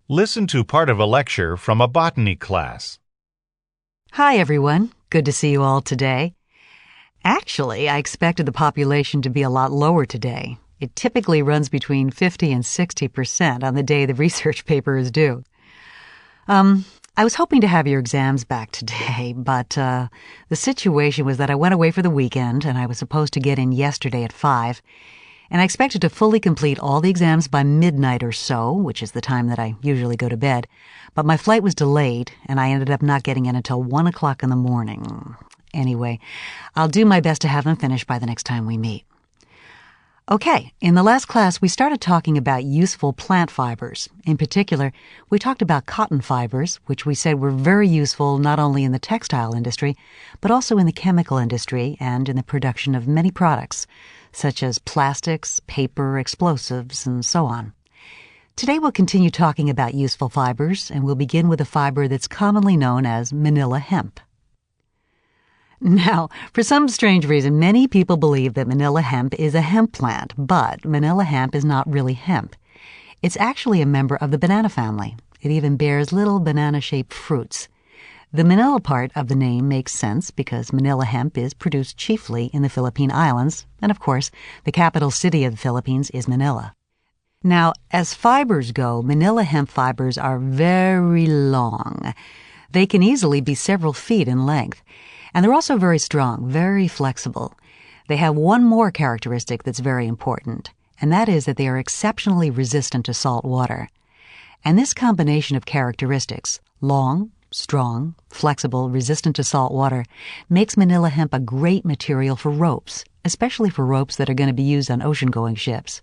Listen to part of a lecture from a botany class. Hi, everyone. Good to see you all today. Actually, I expected the population to be a lot lower today. It typically runs between 50 and 60% on the day the research paper is due. I was hoping to have your exams back today, but the situation was that I went away for the weekend and I was supposed to get in yesterday at 5, and I expected to fully complete all the exams by midnight or so, which is the time that I usually go to bed, but my flight was delayed and I ended up not getting in until 1 o'clock in the morning. Anyway, I'll do my best to have them finished by the next time we meet. Okay, in the last class, we started talking about useful plant fibers. In particular, we talked about cotton fibers, which we said were very useful not only in the textile industry, but also in the chemical industry and in the production of many products, such as plastics, paper, explosives, and so on. Today we'll continue talking about useful fibers, and we'll begin with a fiber that's commonly known as manila hemp. Now, for some strange reason, many people believe that manila hemp is a hemp plant, but manila hemp is not really hemp. It's actually a member of the banana family. It even bears little banana-shaped fruits. The manila part of the name makes sense because manila hemp is produced chiefly in the Philippine Islands, and of course, the capital city of the Philippines is Manila. Now, as fibers go, manila hemp fibers are very long. They can easily be several feet in length. And they're also very strong, very flexible. They have one more characteristic that's very important, and that is that they are exceptionally resistant to salt water. And this combination of characteristics, long, strong, flexible, resistant to salt water, makes manila hemp a great material for ropes, especially for ropes that are going to be used on ocean-going ships.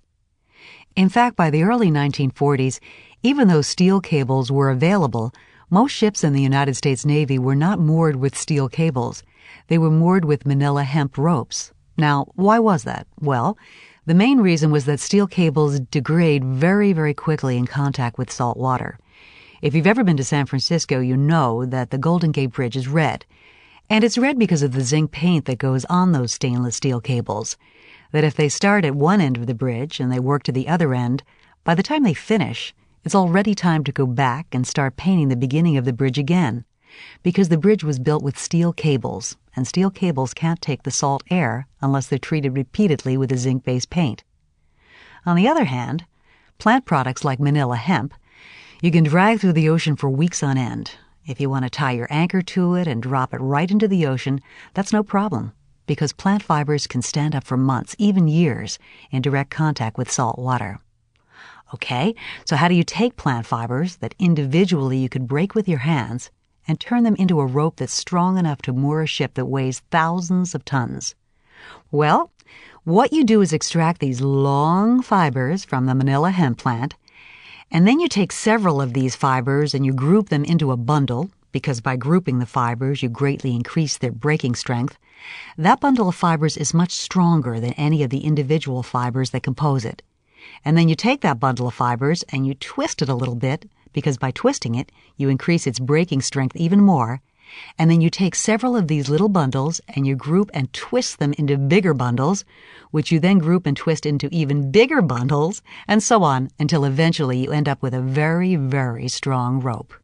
In fact, by the early 1940s, even though steel cables were available, most ships in the United States Navy were not moored with steel cables. They were moored with manila hemp ropes. Now, why was that? Well, the main reason was that steel cables degrade very, very quickly in contact with salt water. If you've ever been to San Francisco, you know that the Golden Gate Bridge is red. And it's red because of the zinc paint that goes on those stainless steel cables. That if they start at one end of the bridge and they work to the other end, by the time they finish, it's already time to go back and start painting the beginning of the bridge again, because the bridge was built with steel cables, and steel cables can't take the salt air unless they're treated repeatedly with a zinc-based paint. On the other hand, plant products like manila hemp, you can drag through the ocean for weeks on end. If you want to tie your anchor to it and drop it right into the ocean, that's no problem, because plant fibers can stand up for months, even years, in direct contact with salt water. Okay, so how do you take plant fibers that individually you could break with your hands and turn them into a rope that's strong enough to moor a ship that weighs thousands of tons? Well, what you do is extract these long fibers from the manila hemp plant, and then you take several of these fibers and you group them into a bundle, because by grouping the fibers you greatly increase their breaking strength. That bundle of fibers is much stronger than any of the individual fibers that compose it. And then you take that bundle of fibers and you twist it a little bit, because by twisting it, you increase its breaking strength even more. And then you take several of these little bundles and you group and twist them into bigger bundles, which you then group and twist into even bigger bundles, and so on, until eventually you end up with a very, very strong rope.